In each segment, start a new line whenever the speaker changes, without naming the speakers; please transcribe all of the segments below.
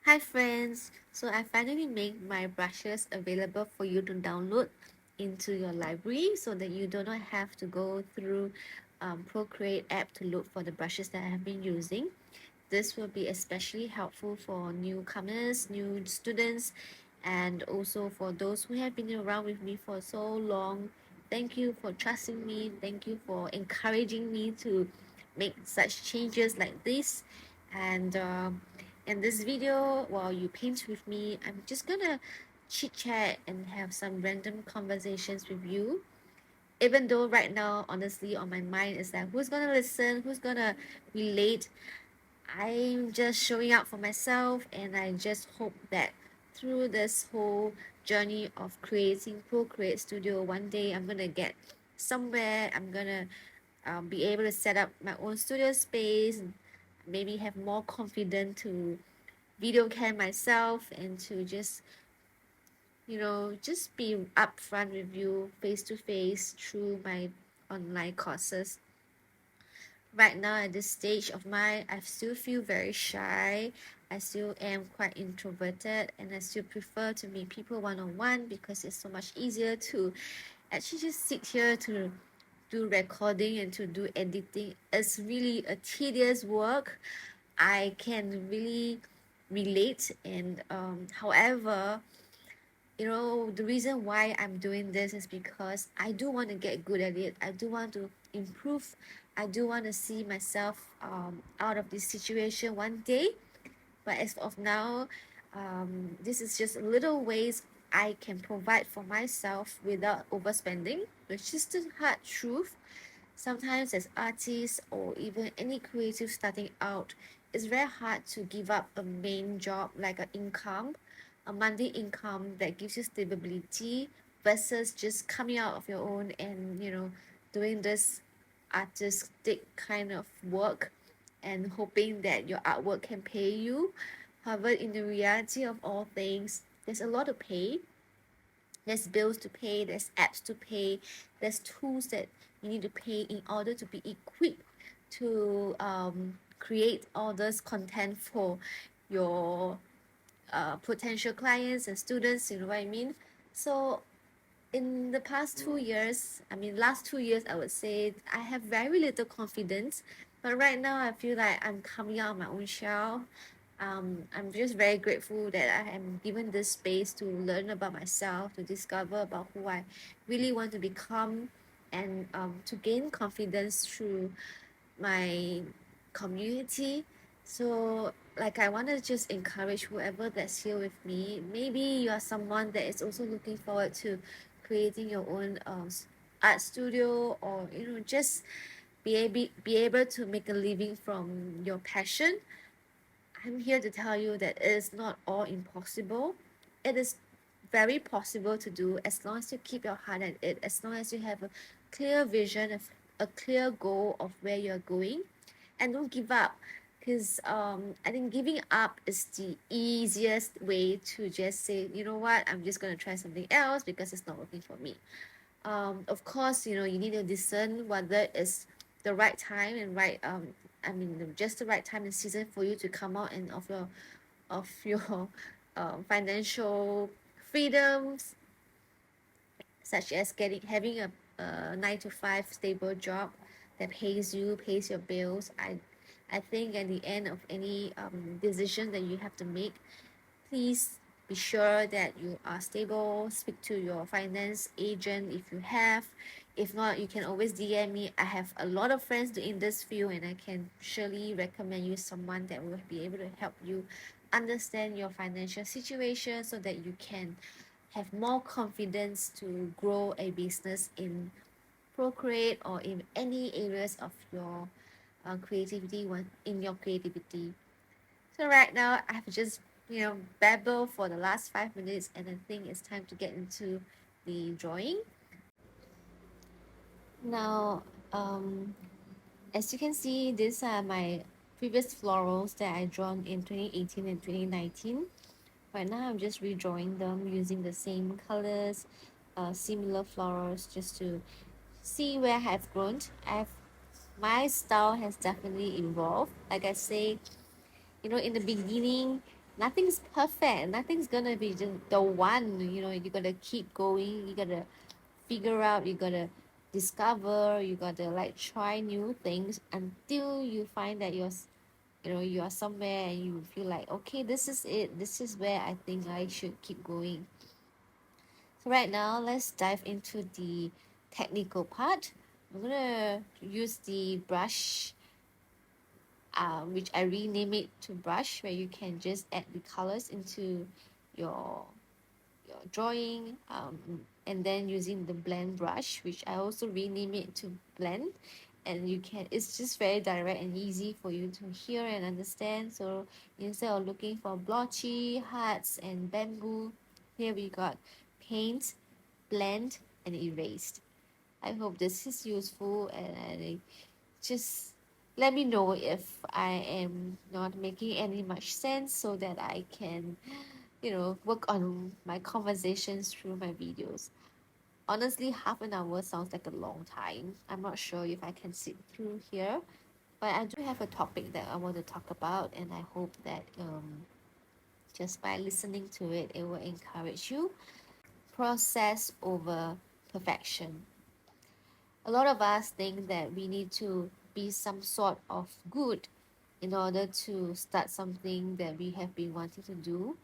Hi friends, so I finally made my brushes available for you to download into your library so that you do not have to go through Procreate app to look for the brushes that I have been using. This will be especially helpful for newcomers, new students, and also for those who have been around with me for so long. Thank you for trusting me. Thank you for encouraging me to make such changes like this. And in this video, while you paint with me, I'm just gonna chit chat and have some random conversations with you. Even though right now, honestly, on my mind is that who's gonna listen, who's gonna relate. I'm just showing up for myself, and I just hope that through this whole journey of creating Procreate Studio, one day I'm gonna get somewhere. I'm gonna be able to set up my own studio space, maybe have more confidence to video cam myself and to just just be upfront with you face to face through my online courses. Right now at this stage of mine, I still feel very shy. I still am quite introverted, and I still prefer to meet people one-on-one because it's so much easier to actually just sit here to do recording and to do editing. It's really a tedious work. I can really relate, and however, the reason why I'm doing this is because I do want to get good at it. I do want to improve. I do want to see myself out of this situation one day. But as of now, this is just little ways I can provide for myself without overspending, which is the hard truth. Sometimes as artists or even any creative starting out, it's very hard to give up a main job like an income, a monthly income that gives you stability versus just coming out of your own and doing this artistic kind of work and hoping that your artwork can pay you. However, in the reality of all things, there's a lot to pay. There's bills to pay, there's apps to pay, there's tools that you need to pay in order to be equipped to create all this content for your potential clients and students, you know what I mean? So in the past 2 years, I mean last 2 years, I would say I have very little confidence, but right now I feel like I'm coming out of my own shell. I'm just very grateful that I am given this space to learn about myself, to discover about who I really want to become, and to gain confidence through my community. So, like, I want to just encourage whoever that's here with me. Maybe you are someone that is also looking forward to creating your own art studio, or just be able to make a living from your passion. I'm here to tell you that it is not all impossible. It is very possible to do as long as you keep your heart at it, as long as you have a clear vision of a clear goal of where you're going, and don't give up. Because I think giving up is the easiest way to just say, you know what, I'm just gonna try something else because it's not working for me. Of course, you need to discern whether it's the right time and right I mean just the right time and season for you to come out and of your financial freedoms, such as having a 9 to 5 stable job that pays your bills. I think at the end of any decision that you have to make, please be sure that you are stable. Speak to your finance agent if you have. If not, you can always DM me. I have a lot of friends in this field, and I can surely recommend you someone that will be able to help you understand your financial situation so that you can have more confidence to grow a business in Procreate or in any areas of your creativity in your creativity. So right now I've just babbled for the last 5 minutes, and I think it's time to get into the drawing. Now, as you can see, these are my previous florals that I drawn in 2018 and 2019. Right now I'm just redrawing them using the same colors, similar florals, just to see where I have grown. My style has definitely evolved. Like I say, in the beginning, nothing's perfect. Nothing's gonna be just the one. You gotta keep going. You gotta figure out. You gotta discover. You gotta like try new things until you find that you are somewhere and you feel like, okay, this is it. This is where I think I should keep going. So right now, let's dive into the technical part. I'm gonna use the brush, which I rename it to brush, where you can just add the colors into your your drawing, and then using the blend brush, which I also rename it to blend. And it's just very direct and easy for you to hear and understand. So instead of looking for blotchy, hearts, and bamboo, here we got paint, blend, and erased. I hope this is useful, and just let me know if I am not making any much sense so that I can, work on my conversations through my videos. Honestly, half an hour sounds like a long time. I'm not sure if I can sit through here, but I do have a topic that I want to talk about, and I hope that just by listening to it, it will encourage you. Process over perfection. A lot of us think that we need to be some sort of good in order to start something that we have been wanting to do.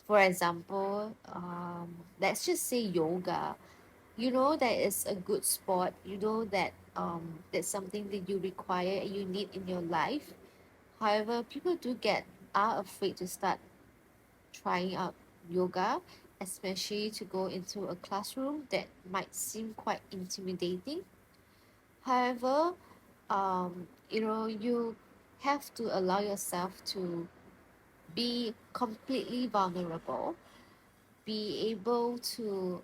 For example, let's just say yoga. You know that it's a good sport. You know that that's something that you require and you need in your life. However, people are afraid to start trying out yoga, especially to go into a classroom that might seem quite intimidating. However, you have to allow yourself to be completely vulnerable, be able to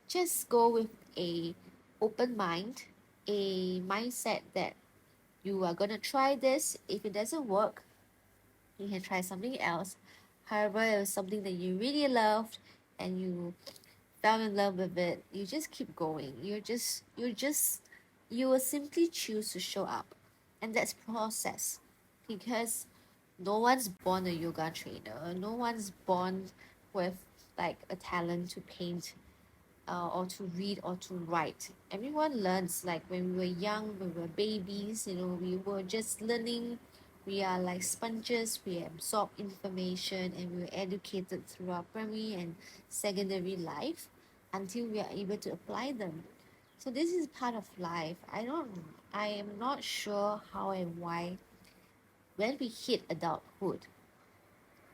just go with a open mind, a mindset that you are gonna try this. If it doesn't work, you can try something else. However, it was something that you really loved and you fell in love with it, you just keep going. You will simply choose to show up. And that's process. Because no one's born a yoga trainer. No one's born with like a talent to paint, or to read or to write. Everyone learns, like when we were young, when we were babies, we were just learning. We are like sponges, we absorb information and we were educated through our primary and secondary life until we are able to apply them. So this is part of life. I am not sure how and why when we hit adulthood,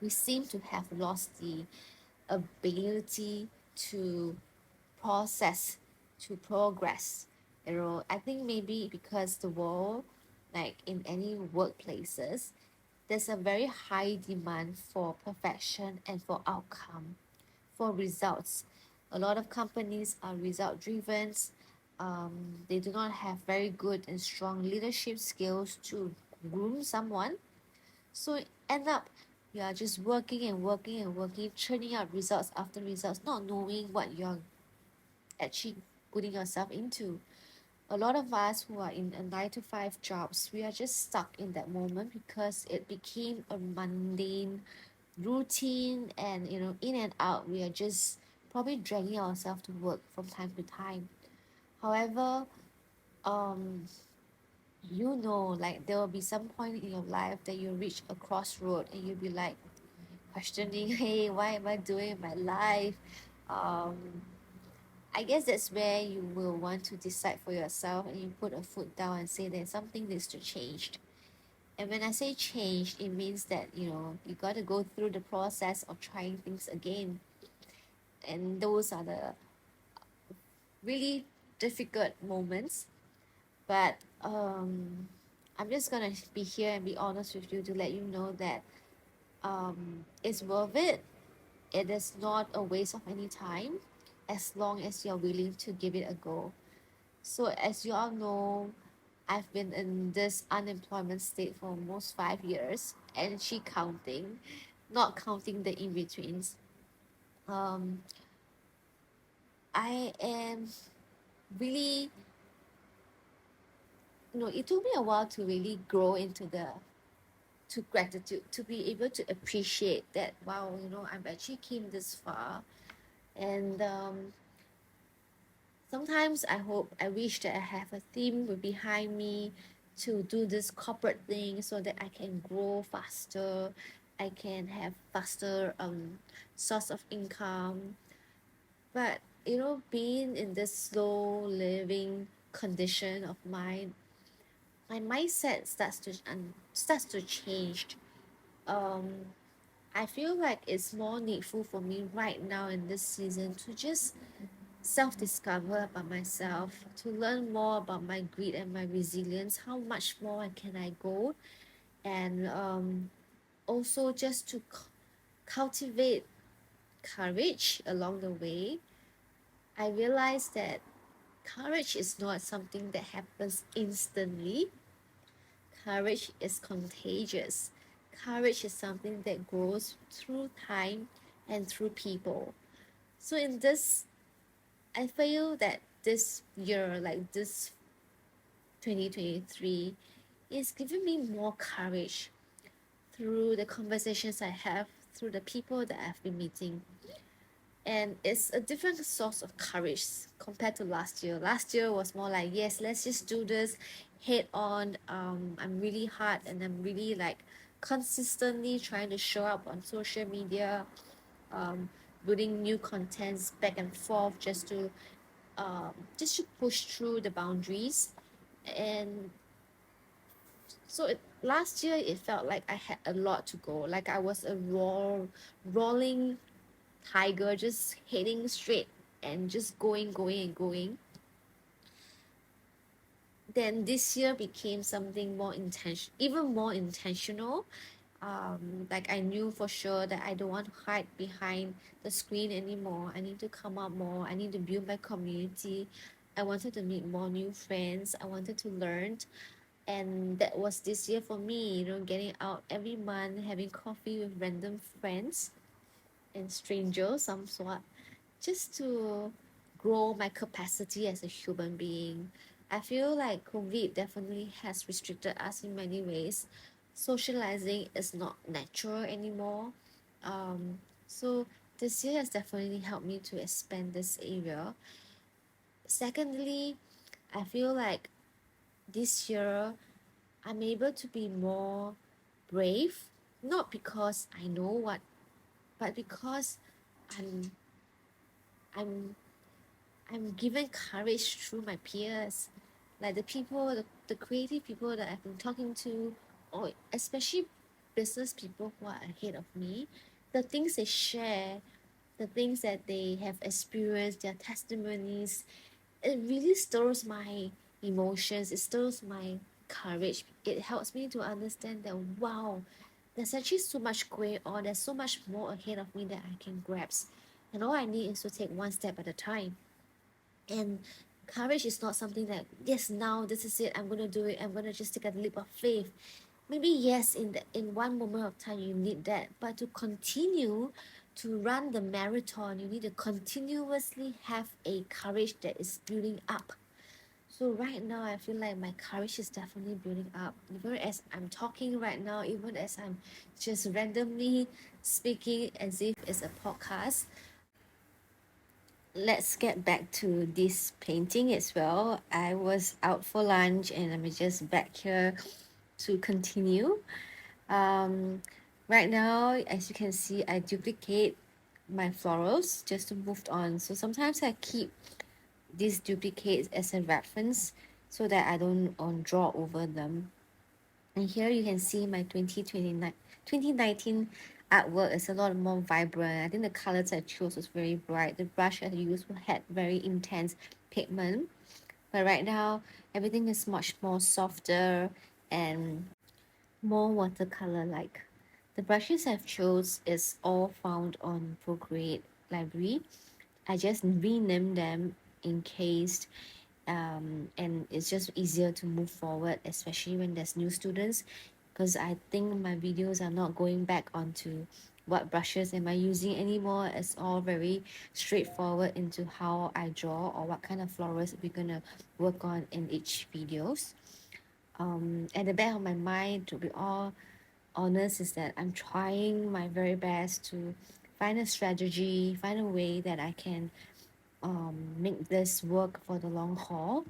we seem to have lost the ability to process, to progress. I think maybe because the world, like in any workplaces, there's a very high demand for perfection and for outcome, for results. A lot of companies are result driven. They do not have very good and strong leadership skills to groom someone. So end up you are just working and working and working, churning out results after results, not knowing what you're actually putting yourself into. A lot of us who are in a 9 to 5 jobs, we are just stuck in that moment because it became a mundane routine, and in and out, we are just probably dragging ourselves to work from time to time. However, um, like there will be some point in your life that you reach a crossroad and you'll be like questioning, hey, why am I doing my life? Um, I guess that's where you will want to decide for yourself and you put a foot down and say that something needs to change. And when I say change, it means that you got to go through the process of trying things again. And those are the really difficult moments. But I'm just gonna be here and be honest with you to let you know that it's worth it. It is not a waste of any time as long as you're willing to give it a go. So as you all know, I've been in this unemployment state for almost 5 years and she counting, not counting the in-betweens. Um, I am really, it took me a while to really grow into the to gratitude, to be able to appreciate that, wow, I've actually came this far. And sometimes I wish that I have a team behind me to do this corporate thing so that I can grow faster, I can have faster source of income. But being in this slow living condition of mine, my mindset starts to change. um I feel like it's more needful for me right now in this season to just self-discover about myself, to learn more about my grit and my resilience, how much more can I go, and also just to cultivate courage along the way. I realized that courage is not something that happens instantly. Courage is contagious. Courage is something that grows through time and through people. So in this, I feel that this year, like this 2023, is giving me more courage through the conversations I have, through the people that I've been meeting. And it's a different source of courage compared to last year. Last year was more like, yes, let's just do this head on. I'm really hard and I'm really like consistently trying to show up on social media, um, building new contents back and forth just to push through the boundaries. And so last year it felt like I had a lot to go, like I was a rolling tiger, just heading straight and just going and going. Then this year became something more intention, even more intentional. Like I knew for sure that I don't want to hide behind the screen anymore. I need to come out more. I need to build my community. I wanted to meet more new friends. I wanted to learn. And that was this year for me, getting out every month, having coffee with random friends and strangers, some sort, just to grow my capacity as a human being. I feel like COVID definitely has restricted us in many ways. Socializing is not natural anymore. So this year has definitely helped me to expand this area. Secondly, I feel like this year I'm able to be more brave, not because I know what, but because I'm I'm I'm given courage through my peers, like the creative people that I've been talking to, or especially business people who are ahead of me. The things they share, the things that they have experienced, their testimonies, it really stirs my emotions. It stirs my courage. It helps me to understand that, wow, there's actually so much going on. There's so much more ahead of me that I can grasp, and all I need is to take one step at a time. And courage is not something that, yes, now this is it, I'm gonna do it, I'm gonna just take a leap of faith. Maybe yes, in one moment of time you need that, but to continue to run the marathon, you need to continuously have a courage that is building up. So right now I feel like my courage is definitely building up, even as I'm talking right now, even as I'm just randomly speaking as if it's a podcast. Let's get back to this painting as well. I was out for lunch and I'm just back here to continue. Um, right now, as you can see, I duplicate my florals just to move on. So sometimes I keep these duplicates as a reference so that I don't draw over them. And here you can see my 2019 artwork is a lot more vibrant. I think the colors I chose was very bright. The brush I used had very intense pigment. But right now, everything is much more softer and more watercolor-like. The brushes I've chose is all found on Procreate library. I just renamed them in case and it's just easier to move forward, especially when there's new students, because I think my videos are not going back onto what brushes am I using anymore. It's all very straightforward into how I draw or what kind of florals we're gonna work on in each videos. At the back of my mind to be honest is that I'm trying my very best to find a strategy, find a way that I can make this work for the long haul.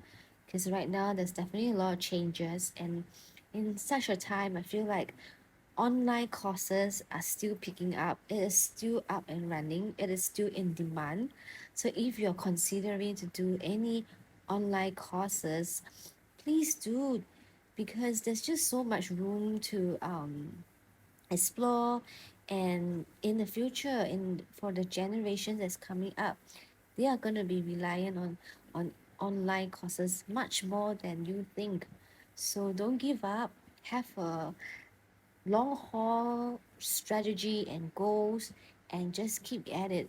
Because right now there's definitely a lot of changes, and in such a time, I feel like online courses are still picking up. It is still up and running. It is still in demand. So if you're considering to do any online courses, please do, because there's just so much room to explore. And in the future, in for the generation that's coming up, they are going to be reliant on online courses much more than you think. So don't give up. Have a long haul strategy and goals, and just keep at it.